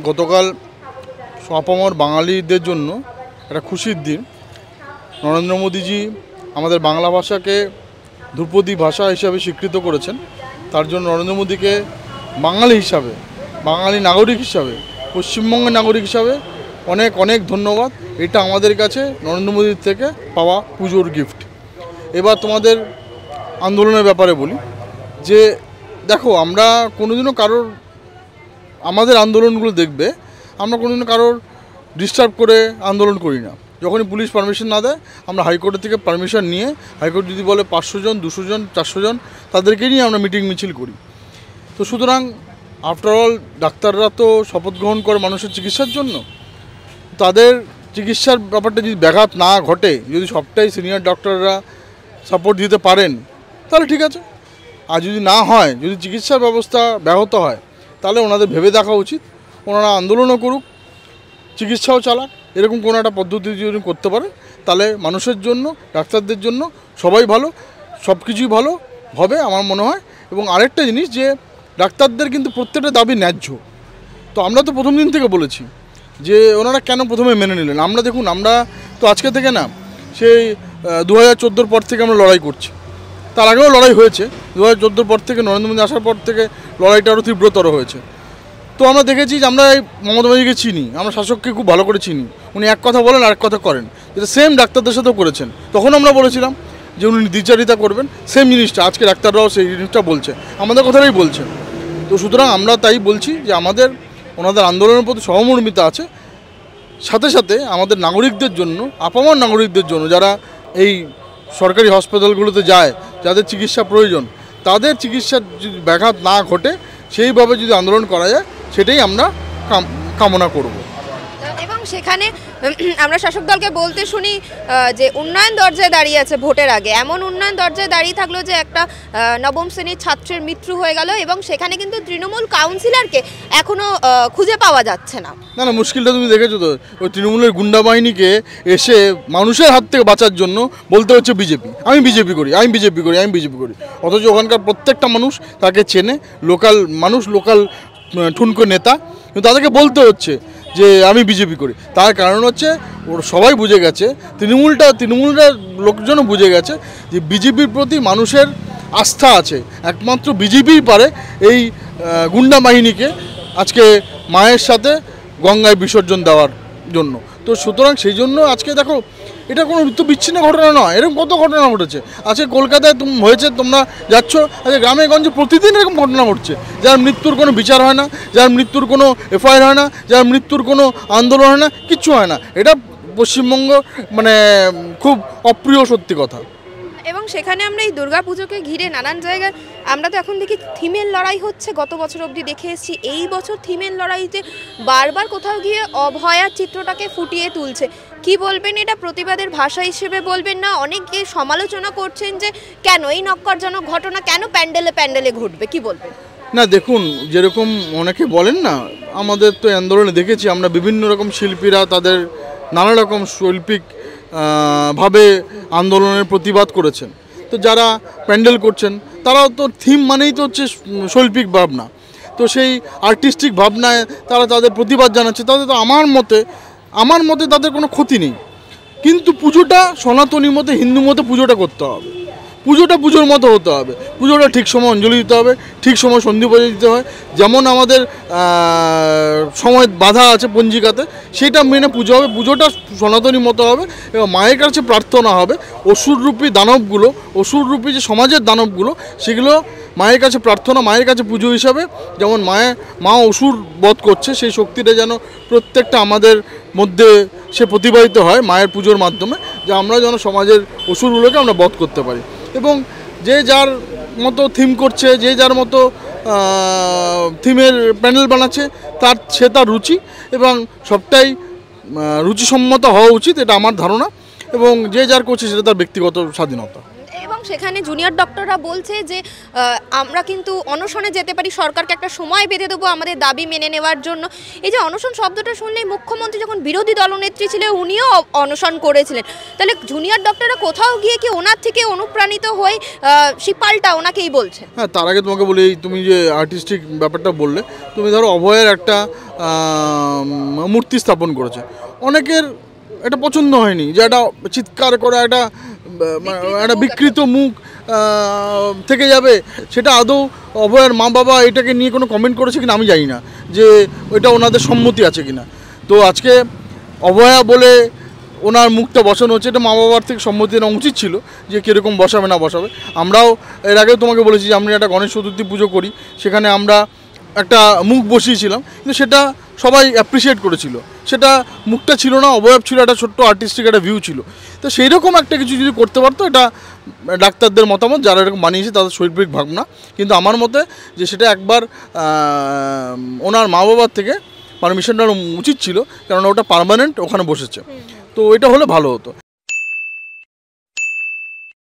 গতকাল আপামর বাঙালিদের জন্য একটা খুশির দিন। নরেন্দ্র মোদীজি আমাদের বাংলা ভাষাকে ধ্রুপদী ভাষা হিসাবে স্বীকৃত করেছেন। তার জন্য নরেন্দ্র মোদীকে বাঙালি হিসাবে, বাঙালি নাগরিক হিসাবে, পশ্চিমবঙ্গের নাগরিক হিসাবে অনেক অনেক ধন্যবাদ। এটা আমাদের কাছে নরেন্দ্র মোদীর থেকে পাওয়া পুজোর গিফট। এবার তোমাদের আন্দোলনের ব্যাপারে বলি যে দেখো, আমরা কোনোদিনও কারোর, আমাদের আন্দোলনগুলো দেখবে আমরা কোনোদিনও কারোর ডিস্টার্ব করে আন্দোলন করি না। যখনই পুলিশ পারমিশন না দেয় আমরা হাইকোর্টের থেকে পারমিশন নিয়ে, হাইকোর্ট যদি বলে 500 জন, 200 জন, 400 জন, তাদেরকে নিয়ে আমরা মিটিং মিছিল করি। তো সুতরাং আফটার অল ডাক্তাররা তো শপথ গ্রহণ করে মানুষের চিকিৎসার জন্য। তাদের চিকিৎসার ব্যাপারটা যদি ব্যাঘাত না ঘটে, যদি সবটাই সিনিয়র ডক্টররা সাপোর্ট দিতে পারেন তাহলে ঠিক আছে। আর যদি না হয়, যদি চিকিৎসার ব্যবস্থা ব্যাহত হয়, তাহলে ওনাদের ভেবে দেখা উচিত। ওনারা আন্দোলনও করুক, চিকিৎসাও চালাক, এরকম কোনো একটা পদ্ধতি যদি করতে পারে তাহলে মানুষের জন্য, ডাক্তারদের জন্য সবাই ভালো, সব কিছুই ভালো হবে আমার মনে হয়। এবং আরেকটা জিনিস যে ডাক্তারদের কিন্তু প্রত্যেকটা দাবি ন্যায্য। তো আমরা তো প্রথম দিন থেকে বলেছি যে ওনারা কেন প্রথমে মেনে নিলেন। আমরা দেখুন, আমরা তো আজকে থেকে না, সেই 2014 পর থেকে আমরা লড়াই করছি। তার আগেও লড়াই হয়েছে, 2014 পর থেকে, নরেন্দ্র মোদী আসার পর থেকে লড়াইটা আরও তীব্রতর হয়েছে। তো আমরা দেখেছি যে আমরা এই মমতা ব্যানার্জিকে চিনি, আমরা শাসককে খুব ভালো করে চিনি। উনি এক কথা বলেন আর এক কথা করেন, যেটা সেম ডাক্তারদের সাথেও করেছেন। তখন আমরা বলেছিলাম যে উনি দ্বিচারিতা করবেন, সেম জিনিসটা আজকে ডাক্তাররাও সেই জিনিসটা বলছে, আমাদের কথাটাই বলছে। তো সুতরাং আমরা তাই বলছি যে আমাদের ওনাদের আন্দোলনের প্রতি সহমর্মিতা আছে। সাথে সাথে আমাদের নাগরিকদের জন্য, আপামর নাগরিকদের জন্য যারা এই সরকারি হসপিটালগুলোতে যায়, যাদের চিকিৎসা প্রয়োজন, তাদের চিকিৎসার যদি ব্যাঘাত না ঘটে সেইভাবে যদি আন্দোলন করা যায়, সেটাই আমরা কামনা করব। এবং সেখানে আমরা শাসক দলকে বলতে শুনি যে উন্নয়ন দরজায় দাঁড়িয়ে আছে ভোটের আগে। এমন উন্নয়ন দরজায় দাঁড়িয়ে থাকলো যে একটা নবম শ্রেণীর ছাত্রের মৃত্যু হয়ে গেল, এবং সেখানে কিন্তু তৃণমূল কাউন্সিলরকে এখনো খুঁজে পাওয়া যাচ্ছে না। না না, মুশকিলটা তুমি দেখেছো তো, ওই তৃণমূলের গুন্ডা বাহিনীকে এসে মানুষের হাত থেকে বাঁচার জন্য বলতে হচ্ছে বিজেপি, আমি বিজেপি করি, আমি বিজেপি করি, আমি বিজেপি করি। অথচ ওখানকার প্রত্যেকটা মানুষ তাকে চেনে, লোকাল মানুষ, লোকাল ঠুনকো নেতা, কিন্তু তাদেরকে বলতে হচ্ছে যে আমি বিজেপি করি। তার কারণ হচ্ছে ওর সবাই বুঝে গেছে, তৃণমূলের লোকজনও বুঝে গেছে যে বিজেপির প্রতি মানুষের আস্থা আছে। একমাত্র বিজেপিই পারে এই গুন্ডা বাহিনীকে আজকে মায়ের সাথে গঙ্গায় বিসর্জন দেওয়ার জন্য। তো সুতরাং সেই জন্য আজকে দেখো, এটা কোনো তো বিচ্ছিন্ন ঘটনা নয়, এরকম কত ঘটনা ঘটেছে। আজকে কলকাতায় হয়েছে, তোমরা যাচ্ছ, আজকে গ্রামে গঞ্জে প্রতিদিন এরকম ঘটনা ঘটছে, যার মৃত্যুর কোনো বিচার হয় না, যার মৃত্যুর কোনো এফআইআর হয় না, যার মৃত্যুর কোনো আন্দোলন হয় না, কিচ্ছু হয় না। এটা পশ্চিমবঙ্গ মানে খুব অপ্রিয় সত্যি কথা। এবং সেখানে আমরা এই দুর্গাপুজোকে ঘিরে নানান জায়গায় আমরা তো এখন দেখি থিমের লড়াই হচ্ছে। গত বছর অবধি দেখে এসেছি, এই বছর থিমের লড়াইতে বারবার কোথাও গিয়ে অভয়ার চিত্রটাকে ফুটিয়ে তুলছে। কি বলবেন, এটা প্রতিবাদের ভাষা হিসেবে বলবেন না? অনেকে সমালোচনা করছেন যে কেন এই নক্কারজনক ঘটনা কেন প্যান্ডেলে প্যান্ডেলে ঘটবে, কি বলবেন? না দেখুন, যেরকম অনেকে বলেন না, আমাদের তো আন্দোলনে দেখেছি আমরা বিভিন্ন রকম শিল্পীরা তাদের নানা রকম শৈল্পিক ভাবে আন্দোলনের প্রতিবাদ করেছেন। তো যারা প্যান্ডেল করছেন তারাও তো থিম মানেই তো হচ্ছে শৈল্পিক ভাবনা, তো সেই আর্টিস্টিক ভাবনায় তারা তাদের প্রতিবাদ জানাচ্ছে। তাদের তো আমার মতে তাদের কোনো ক্ষতি নেই, কিন্তু পুজোটা সনাতনী মতে, হিন্দু মতে পুজোটা করতে হবে, পুজোটা পুজোর মতো হতে হবে, পুজোটা ঠিক সময় অঞ্জলি দিতে হবে, ঠিক সময় সন্ধি পূজা দিতে হয়, যেমন আমাদের সময় বাধা আছে পঞ্জিকাতে, সেটা মেনে পুজো হবে, পুজোটা সনাতনী মতো হবে। এবং মায়ের কাছে প্রার্থনা হবে, অসুররূপী দানবগুলো, অসুররূপী যে সমাজের দানবগুলো, সেগুলো মায়ের কাছে প্রার্থনা, মায়ের কাছে পুজো হিসাবে, যেমন মা অসুর বধ করছে, সেই শক্তিটা যেন প্রত্যেকটা আমাদের মধ্যে সে প্রতিবাহিত হয় মায়ের পুজোর মাধ্যমে, যে আমরা যেন সমাজের অসুরগুলোকে আমরা বধ করতে পারি। এবং যে যার মতো থিম করছে, যে যার মতো থিমের প্যানেল বানাচ্ছে, তার রুচি, এবং সবটাই রুচিসম্মত হওয়া উচিত, এটা আমার ধারণা। এবং যে যার করছে সেটা তার ব্যক্তিগত স্বাধীনতা। এবং এবং সেখানে জুনিয়র ডক্টররা বলছে যে আমরা কিন্তু অনশনে যেতে পারি, সরকারকে একটা সময় বেঁধে দেবো আমাদের দাবি মেনে নেওয়ার জন্য। এই যে অনশন শব্দটা শুনলেই মুখ্যমন্ত্রী যখন বিরোধী দলনেত্রী ছিলেন উনিও অনশন করেছিলেন, তাহলে জুনিয়র ডক্টররা কোথাও গিয়ে কি ওনার থেকে অনুপ্রাণিত হয়ে শিপালটা ওনাকেই বলছে? হ্যাঁ, তার আগে তোমাকে বলি, তুমি যে আর্টিস্টিক ব্যাপারটা বললে, তুমি ধরো অভয়ের একটা মূর্তি স্থাপন করেছে, অনেকের এটা পছন্দ হয়নি, যে একটা চিৎকার করে একটা বিকৃত মুখ থেকে যাবে। সেটা আদৌ অভয়ের মা বাবা এটাকে নিয়ে কোনো কমেন্ট করেছে কিনা আমি জানি না, যে ওইটা ওনাদের সম্মতি আছে কিনা। তো আজকে অভয়া বলে ওনার মুখটা বসানো হচ্ছে, এটা মা বাবার থেকে সম্মতি নেওয়া উচিত ছিল যে কীরকম বসাবে না বসাবে। আমরাও এর আগেও তোমাকে বলেছি যে আমরা একটা গণেশ চতুর্থী পুজো করি, সেখানে আমরা একটা মুখ বসিয়েছিলাম, কিন্তু সেটা সবাই অ্যাপ্রিসিয়েট করেছিল। সেটা মুখটা ছিল না, অবয়ব ছিল, একটা ছোট্ট আর্টিস্টিক একটা ভিউ ছিল। তো সেই রকম একটা কিছু যদি করতে পারতো, এটা ডাক্তারদের মতামত, যারা এরকম বানিয়েছে তাদের শৈল্পিক ভাবনা। কিন্তু আমার মতে যে সেটা একবার ওনার মা বাবার থেকে পারমিশনটা উচিত ছিল, কারণ ওটা পার্মানেন্ট ওখানে বসেছে। তো এটা হলে ভালো হতো।